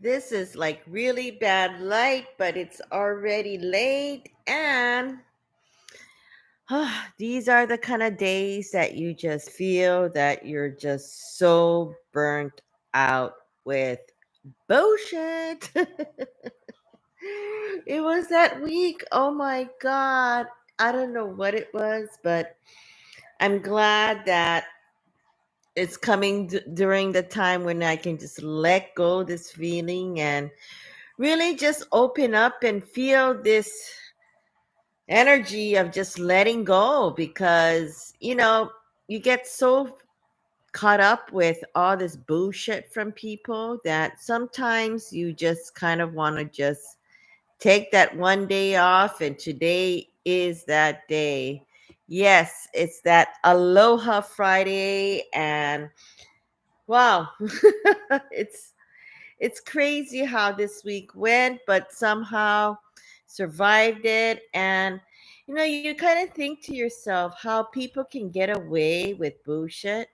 This is like really bad light, but it's already late. And these are the kind of days that you just feel that you're just so burnt out with bullshit. It was that week. Oh my God. I don't know what it was, but I'm glad that it's coming during the time when I can just let go this feeling and really just open up and feel this energy of just letting go because you get so caught up with all this bullshit from people that sometimes you just kind of want to just take that one day off, and today is that day. Yes, it's that Aloha Friday, and wow. it's it's crazy how this week went, but somehow survived it. And you kind of think to yourself how people can get away with bullshit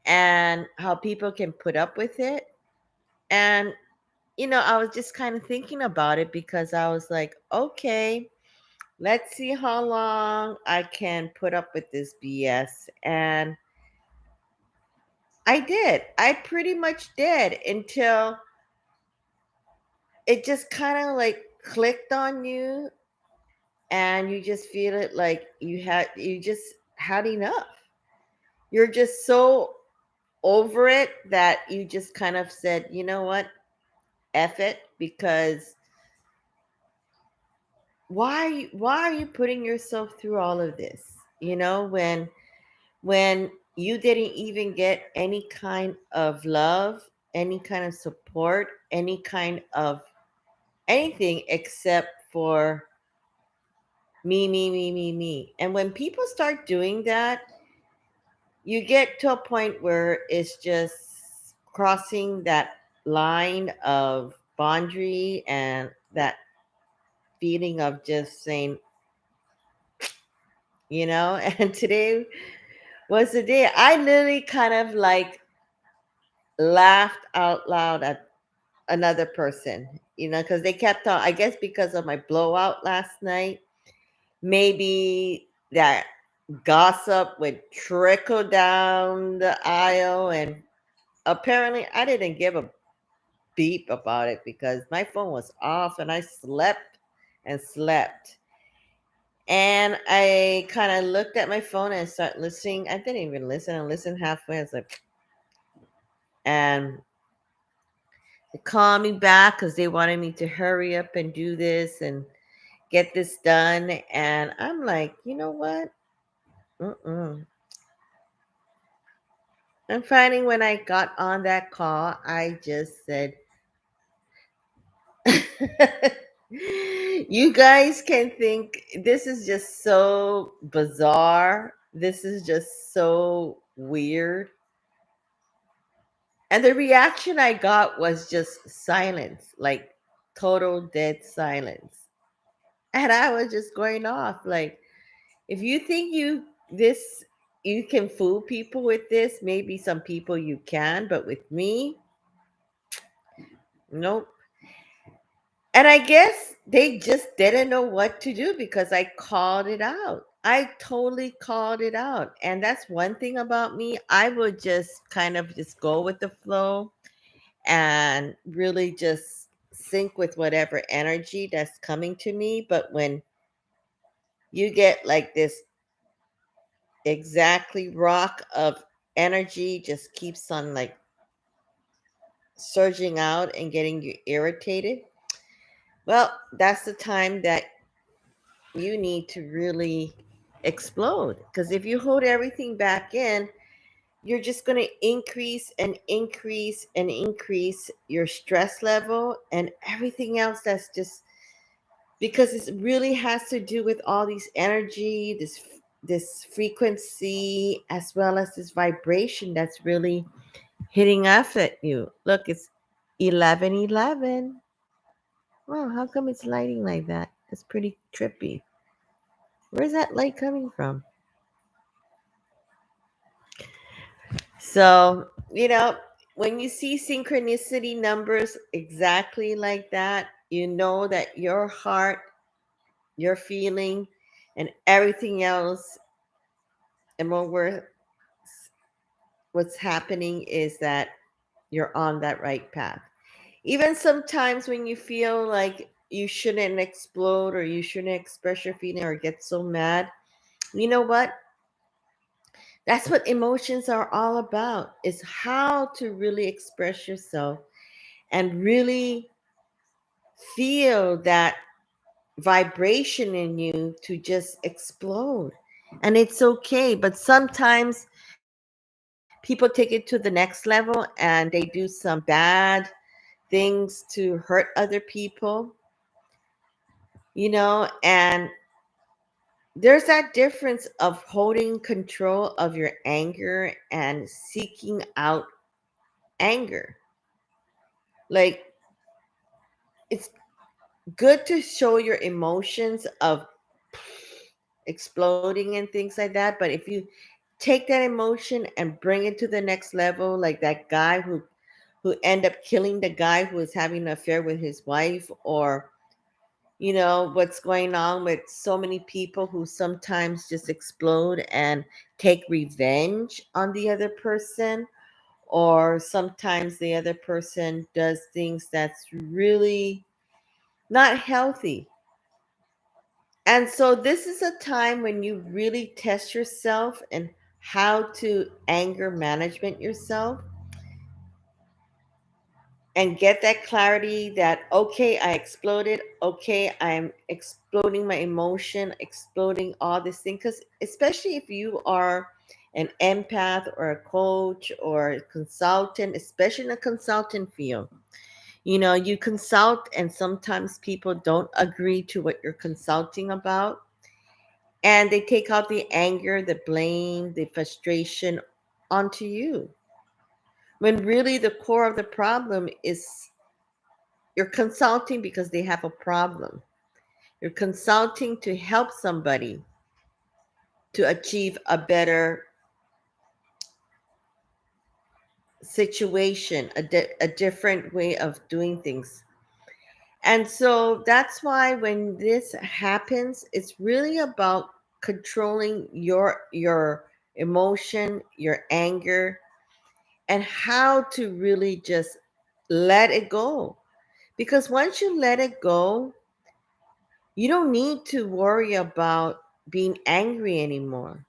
and how people can put up with it. And I was just kind of thinking about it because I was like, okay, let's see how long I can put up with this BS. And I did. I pretty much did until it just kind of like clicked on you, and you just feel it like you just had enough. You're just so over it that you just kind of said, you know what, F it, because why are you putting yourself through all of this? When you didn't even get any kind of love, any kind of support, any kind of anything except for me, me, me, me, me. And when people start doing that, you get to a point where it's just crossing that line of boundary and that feeling of just saying, and today was the day I literally kind of like laughed out loud at another person, because they kept on, I guess because of my blowout last night, maybe that gossip would trickle down the aisle. And apparently I didn't give a beep about it because my phone was off and I slept and slept. And I kind of looked at my phone and started listening. I didn't even listen. I listened halfway. I was like, and they called me back because they wanted me to hurry up and do this and get this done. And I'm like, you know what? Mm-mm. And finally, when I got on that call, I just said, you guys can think this is just so bizarre. This is just so weird. And the reaction I got was just silence, like total dead silence. And I was just going off like, if you think you can fool people with this, maybe some people you can, but with me, nope. And I guess they just didn't know what to do because I called it out. I totally called it out. And that's one thing about me. I would just kind of just go with the flow and really just sync with whatever energy that's coming to me. But when you get like this exactly rock of energy just keeps on like surging out and getting you irritated, well, that's the time that you need to really explode. Because if you hold everything back in, you're just going to increase and increase and increase your stress level and everything else. That's just because it really has to do with all these energy, this frequency, as well as this vibration that's really hitting off at you. Look, it's 11:11. Wow, how come it's lighting like that? It's pretty trippy. Where's that light coming from? So, when you see synchronicity numbers exactly like that, you know that your heart, your feeling, and everything else, and what's happening is that you're on that right path. Even sometimes when you feel like you shouldn't explode or you shouldn't express your feeling or get so mad, you know what? That's what emotions are all about, is how to really express yourself and really feel that vibration in you to just explode. And it's okay. But sometimes people take it to the next level and they do some bad things to hurt other people, and there's that difference of holding control of your anger and seeking out anger. Like, it's good to show your emotions of exploding and things like that, but if you take that emotion and bring it to the next level, like that guy who ended up killing the guy who was having an affair with his wife, or what's going on with so many people who sometimes just explode and take revenge on the other person, or sometimes the other person does things that's really not healthy. And so this is a time when you really test yourself and how to anger management yourself and get that clarity that, okay, I exploded. Okay, I'm exploding my emotion, exploding all this thing. Because especially if you are an empath or a coach or a consultant, especially in a consultant field, you consult and sometimes people don't agree to what you're consulting about. And they take out the anger, the blame, the frustration onto you. When really the core of the problem is you're consulting because they have a problem. You're consulting to help somebody to achieve a better situation, a different way of doing things. And so that's why when this happens, it's really about controlling your emotion, your anger, and how to really just let it go. Because once you let it go, you don't need to worry about being angry anymore.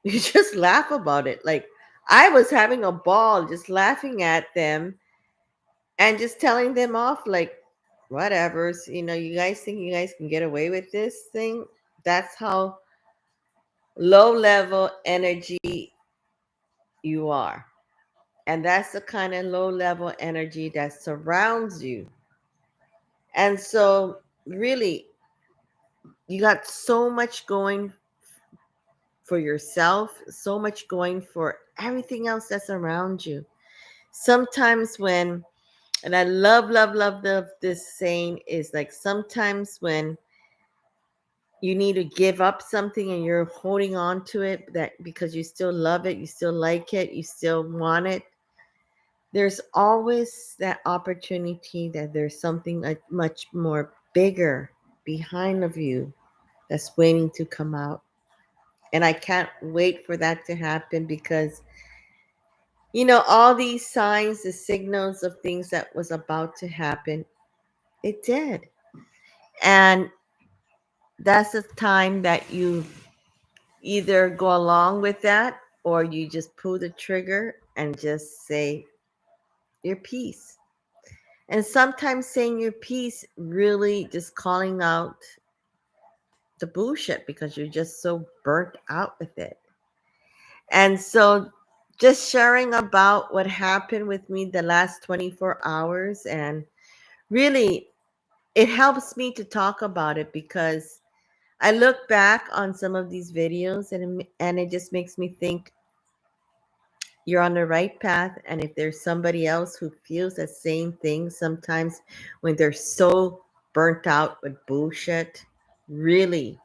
You just laugh about it. Like, I was having a ball just laughing at them and just telling them off, like, whatever. You guys think you guys can get away with this thing? That's how low level energy you are. And that's the kind of low level energy that surrounds you. And so, really, you got so much going for yourself, so much going for everything else that's around you. Sometimes and I love this saying, is like sometimes when you need to give up something and you're holding on to it that because you still love it, you still like it, you still want it, there's always that opportunity that there's something like much more bigger behind of you that's waiting to come out. And I can't wait for that to happen because all these signs, the signals of things that was about to happen, it did. And that's the time that you either go along with that or you just pull the trigger and just say your piece. And sometimes saying your piece really just calling out the bullshit because you're just so burnt out with it. And so just sharing about what happened with me the last 24 hours, and really it helps me to talk about it because I look back on some of these videos and it just makes me think you're on the right path. And if there's somebody else who feels the same thing sometimes when they're so burnt out with bullshit, really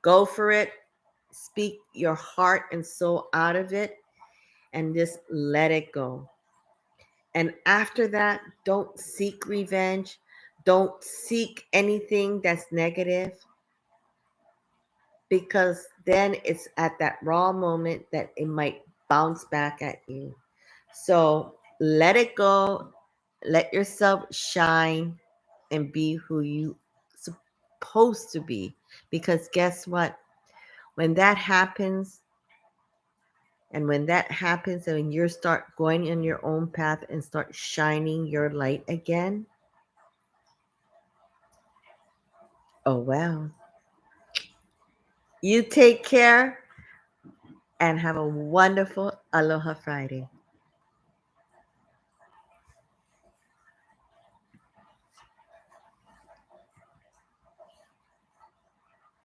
go for it. Speak your heart and soul out of it and just let it go. And after that, don't seek revenge. Don't seek anything that's negative, because then it's at that raw moment that it might bounce back at you. So let it go. Let yourself shine and be who you supposed to be. Because guess what? When that happens, and when that happens, and when you start going in your own path and start shining your light again, oh well. You take care and have a wonderful Aloha Friday.